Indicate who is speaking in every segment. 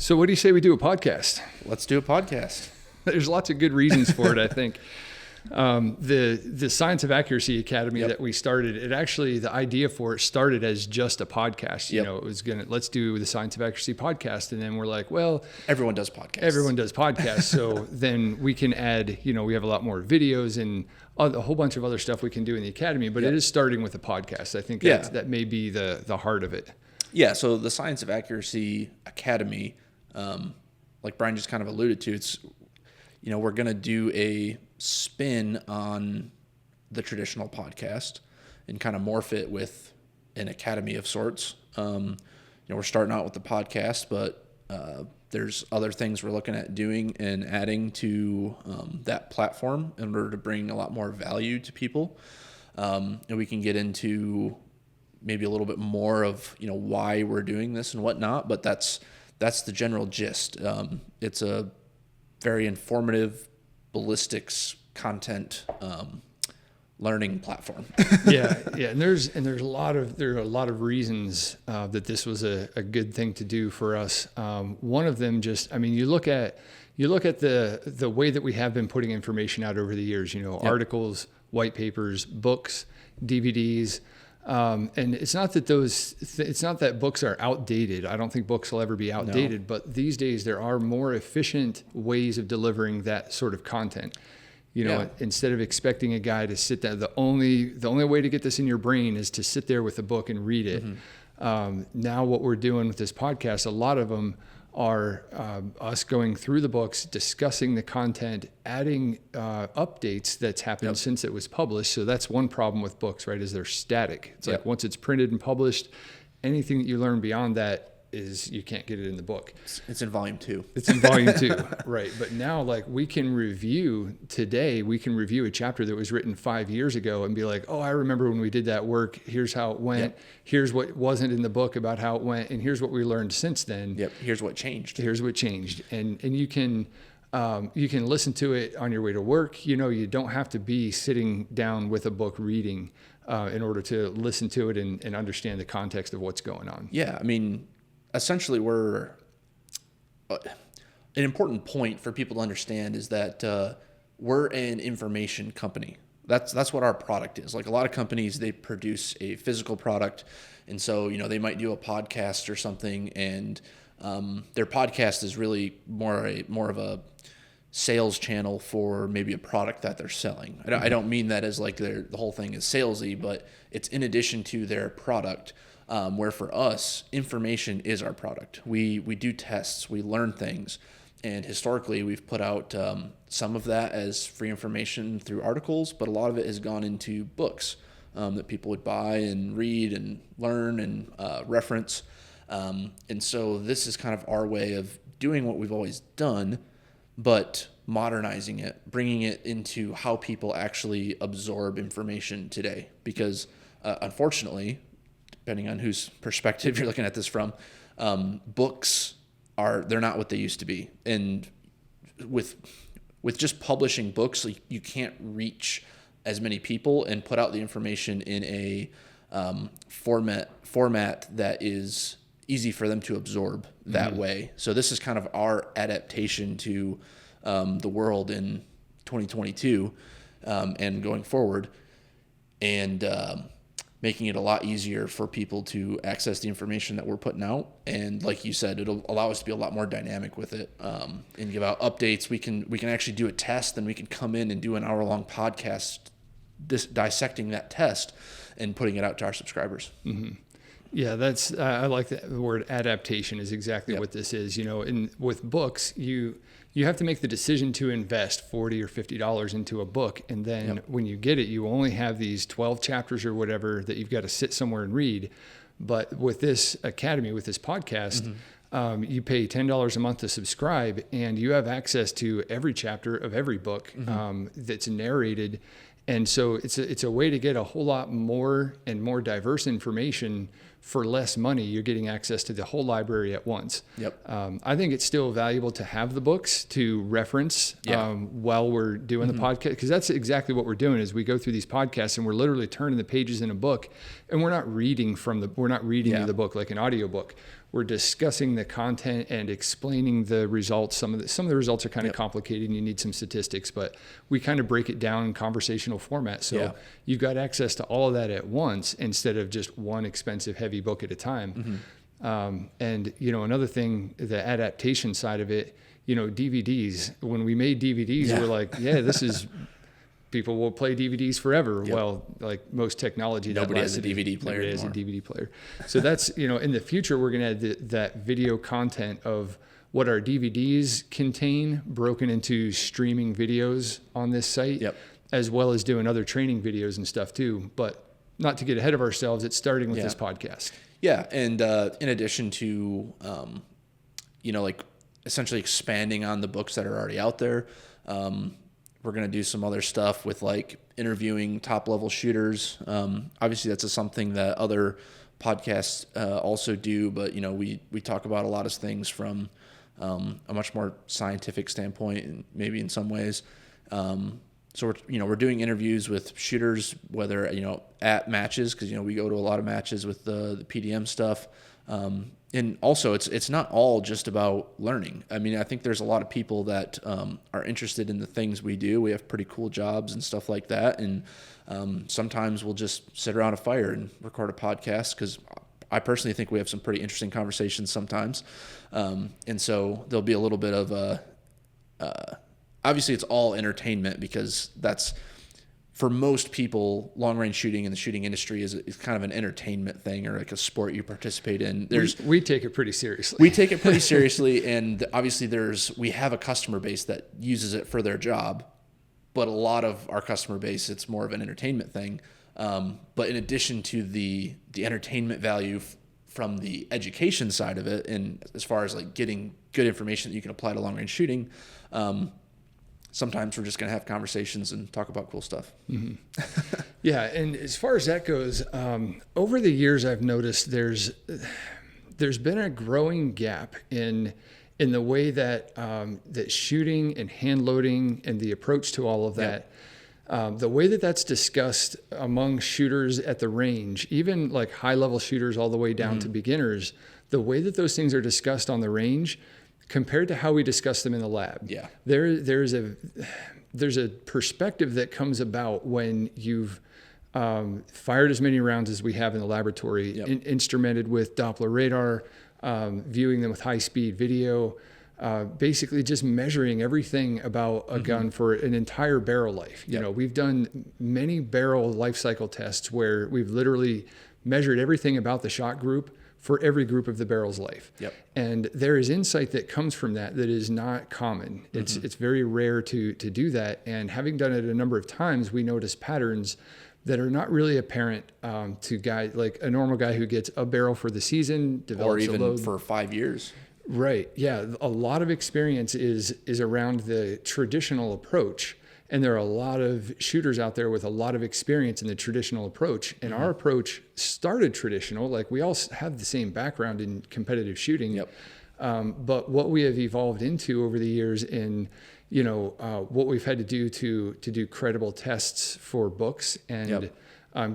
Speaker 1: So what do you say we do a podcast?
Speaker 2: Let's do a podcast.
Speaker 1: There's lots of good reasons for it, I think. The Science of Accuracy Academy that we started, the idea for it started as just a podcast. You know, it was let's do the Science of Accuracy podcast. And then we're like, well,
Speaker 2: everyone does podcasts.
Speaker 1: So then we can add, we have a lot more videos and a whole bunch of other stuff we can do in the academy, but it is starting with a podcast. I think that may be the heart of it.
Speaker 2: Yeah. So the Science of Accuracy Academy, like Bryan just kind of alluded to, it's, we're going to do a spin on the traditional podcast and kind of morph it with an academy of sorts. We're starting out with the podcast, but there's other things we're looking at doing and adding to that platform in order to bring a lot more value to people. And we can get into maybe a little bit more of, why we're doing this and whatnot, but that's the general gist. It's a very informative ballistics content learning platform.
Speaker 1: yeah, and there's a lot of reasons that this was a good thing to do for us. One of them, you look at the way that we have been putting information out over the years. Articles, white papers, books, DVDs. And it's not that books are outdated. I don't think books will ever be outdated, but these days there are more efficient ways of delivering that sort of content. Instead of expecting a guy to sit there, the only way to get this in your brain is to sit there with a book and read it. Mm-hmm. Now what we're doing with this podcast, a lot of them are us going through the books, discussing the content, adding updates that's happened since it was published. So that's one problem with books, right, is they're static. It's like once it's printed and published, anything that you learn beyond that is you can't get it in the book.
Speaker 2: It's in volume 2.
Speaker 1: It's in volume 2, right. But now we can review a chapter that was written 5 years ago and be like, oh, I remember when we did that work. Here's how it went. Yep. Here's what wasn't in the book about how it went. And here's what we learned since then.
Speaker 2: Yep. Here's what changed.
Speaker 1: And you can listen to it on your way to work. You don't have to be sitting down with a book reading in order to listen to it and understand the context of what's going on.
Speaker 2: Yeah. Essentially, we're an important point for people to understand is that we're an information company. That's what our product is. Like a lot of companies, they produce a physical product, and so they might do a podcast or something, and their podcast is really more of a sales channel for maybe a product that they're selling. I don't mean that as like the whole thing is salesy, but it's in addition to their product. Where for us, information is our product. We do tests, we learn things, and historically we've put out some of that as free information through articles, but a lot of it has gone into books that people would buy and read and learn and reference. And so this is kind of our way of doing what we've always done, but modernizing it, bringing it into how people actually absorb information today. Because unfortunately, depending on whose perspective you're looking at this from, books they're not what they used to be. And with just publishing books, you can't reach as many people and put out the information in a format that is easy for them to absorb that way. So this is kind of our adaptation to the world in 2022 and going forward. And making it a lot easier for people to access the information that we're putting out. And like you said, it'll allow us to be a lot more dynamic with it and give out updates. We can actually do a test, and we can come in and do an hour-long podcast dissecting that test and putting it out to our subscribers. Mm-hmm.
Speaker 1: Yeah, I like the word adaptation is exactly what this is. With books, you have to make the decision to invest $40 or $50 into a book. And then when you get it, you only have these 12 chapters or whatever that you've got to sit somewhere and read. But with this academy, with this podcast, you pay $10 a month to subscribe, and you have access to every chapter of every book that's narrated. And so it's a way to get a whole lot more and more diverse information for less money. You're getting access to the whole library at once. Yep. I think it's still valuable to have the books to reference while we're doing the podcast, because that's exactly what we're doing. Is we go through these podcasts and we're literally turning the pages in a book, and we're not reading the book like an audio book. we're discussing the content and explaining the results. Some of the results are kind of complicated and you need some statistics, but we kind of break it down in conversational format. So you've got access to all of that at once instead of just one expensive, heavy book at a time. And, another thing, the adaptation side of it, DVDs, when we made DVDs, we're like, people will play DVDs forever. Well, like most technology,
Speaker 2: nobody has a DVD player
Speaker 1: anymore.
Speaker 2: Has a
Speaker 1: DVD player. So that's, in the future, we're going to add that video content of what our DVDs contain broken into streaming videos on this site, as well as doing other training videos and stuff too. But not to get ahead of ourselves, it's starting with this podcast.
Speaker 2: Yeah. And in addition to, like essentially expanding on the books that are already out there, we're going to do some other stuff with like interviewing top level shooters. Obviously that's something that other podcasts also do, but we talk about a lot of things from a much more scientific standpoint, and maybe in some ways. So we're doing interviews with shooters, whether at matches, because we go to a lot of matches with the PDM stuff. And also, it's not all just about learning. I mean, I think there's a lot of people that are interested in the things we do. We have pretty cool jobs and stuff like that. And sometimes we'll just sit around a fire and record a podcast, because I personally think we have some pretty interesting conversations sometimes. And so there'll be a little bit of obviously, it's all entertainment, because that's, for most people, long-range shooting in the shooting industry is kind of an entertainment thing, or like a sport you participate in.
Speaker 1: We take it pretty seriously.
Speaker 2: We take it pretty seriously, and obviously we have a customer base that uses it for their job, but a lot of our customer base, it's more of an entertainment thing. But in addition to the entertainment value from the education side of it, and as far as like getting good information that you can apply to long-range shooting, sometimes we're just going to have conversations and talk about cool stuff.
Speaker 1: Mm-hmm. Yeah. And as far as that goes, over the years, I've noticed there's been a growing gap in the way that, that shooting and hand loading and the approach to all of that, the way that that's discussed among shooters at the range, even like high level shooters all the way down to beginners, the way that those things are discussed on the range compared to how we discuss them in the lab.
Speaker 2: Yeah.
Speaker 1: There's a perspective that comes about when you've fired as many rounds as we have in the laboratory, instrumented with Doppler radar, viewing them with high-speed video, basically just measuring everything about a gun for an entire barrel life. You know, we've done many barrel life cycle tests where we've literally measured everything about the shot group for every group of the barrel's life. And there is insight that comes from that is not common. It's very rare to do that. And having done it a number of times, we notice patterns that are not really apparent to guys, like a normal guy who gets a barrel for the season, develops
Speaker 2: or even
Speaker 1: a load
Speaker 2: for 5 years.
Speaker 1: Right. Yeah. A lot of experience is around the traditional approach. And there are a lot of shooters out there with a lot of experience in the traditional approach. And our approach started traditional, like we all have the same background in competitive shooting. But what we have evolved into over the years in, what we've had to do to do credible tests for books and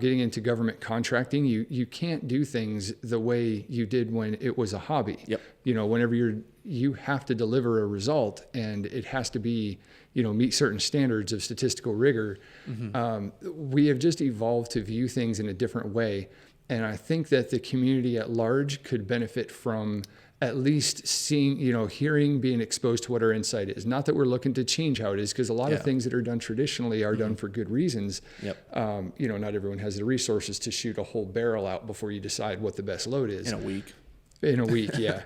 Speaker 1: getting into government contracting, you can't do things the way you did when it was a hobby. Whenever you have to deliver a result, and it has to be, meet certain standards of statistical rigor. We have just evolved to view things in a different way. And I think that the community at large could benefit from at least seeing, hearing, being exposed to what our insight is. Not that we're looking to change how it is, because a lot of things that are done traditionally are done for good reasons. Not everyone has the resources to shoot a whole barrel out before you decide what the best load is. In a week, yeah.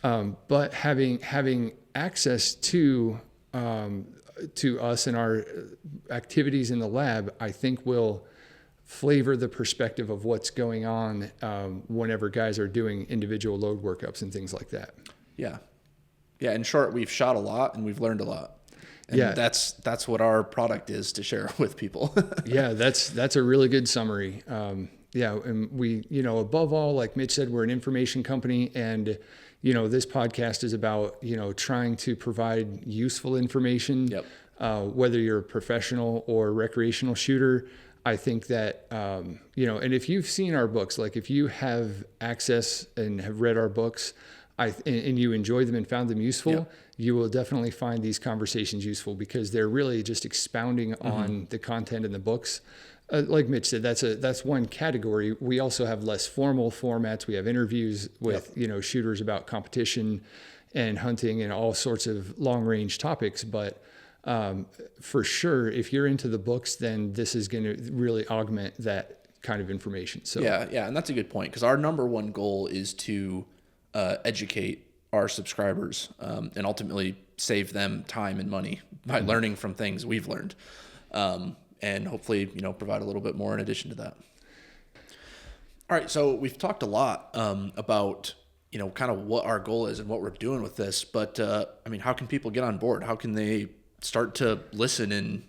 Speaker 1: But having access to us and our activities in the lab, I think will flavor the perspective of what's going on whenever guys are doing individual load workups and things like that. Yeah.
Speaker 2: In short, we've shot a lot and we've learned a lot. And that's what our product is to share with people.
Speaker 1: That's a really good summary. And we, above all, like Mitch said, we're an information company, and this podcast is about, trying to provide useful information, whether you're a professional or recreational shooter. I think that, and if you've seen our books, like if you have access and have read our books, and you enjoy them and found them useful, you will definitely find these conversations useful because they're really just expounding on the content in the books. Like Mitch said, that's one category. We also have less formal formats. We have interviews with, shooters about competition and hunting and all sorts of long range topics. But for sure, if you're into the books, then this is going to really augment that kind of information. So
Speaker 2: yeah. And that's a good point because our number one goal is to educate our subscribers and ultimately save them time and money by learning from things we've learned. And hopefully, provide a little bit more in addition to that. All right. So we've talked a lot about, kind of what our goal is and what we're doing with this. But, how can people get on board? How can they start to listen and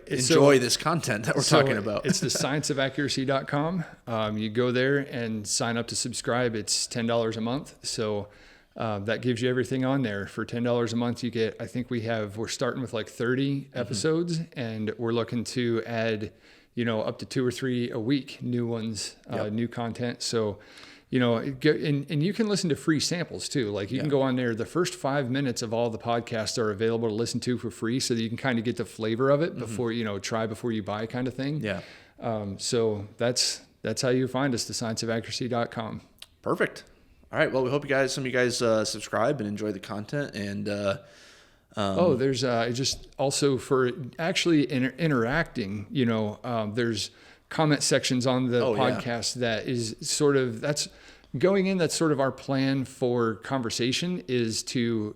Speaker 2: enjoy this content that we're talking about?
Speaker 1: It's the scienceofaccuracy.com. You go there and sign up to subscribe. It's $10 a month. So that gives you everything on there. For $10 a month, you get, I think we're starting with like 30 episodes, and we're looking to add, up to 2 or 3 a week, new ones, new content. So, and you can listen to free samples too. Like you can go on there. The first 5 minutes of all the podcasts are available to listen to for free, so that you can kind of get the flavor of it before, try before you buy kind of thing.
Speaker 2: Yeah.
Speaker 1: So that's how you find us, thescienceofaccuracy.com.
Speaker 2: Perfect. All right. Well, we hope some of you guys subscribe and enjoy the content. And
Speaker 1: there's just also for actually interacting. There's comment sections on the podcast that is that's sort of our plan for conversation is to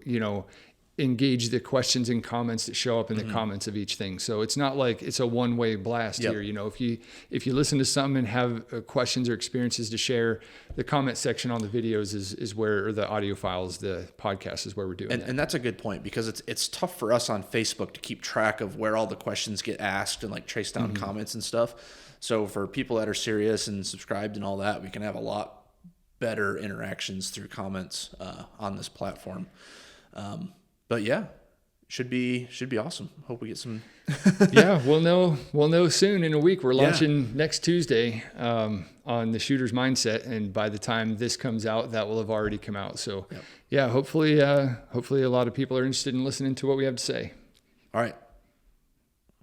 Speaker 1: engage the questions and comments that show up in the comments of each thing. So it's not like it's a one-way blast here. If you listen to something and have questions or experiences to share, the comment section on the videos is where, or the audio files, the podcast is where we're doing that.
Speaker 2: And that's a good point because it's tough for us on Facebook to keep track of where all the questions get asked and like trace down comments and stuff. So for people that are serious and subscribed and all that, we can have a lot better interactions through comments on this platform. But yeah, should be awesome. Hope we get some.
Speaker 1: Yeah, we'll know soon in a week. We're launching next Tuesday on the Shooter's Mindset, and by the time this comes out, that will have already come out. So, hopefully a lot of people are interested in listening to what we have to say.
Speaker 2: All right.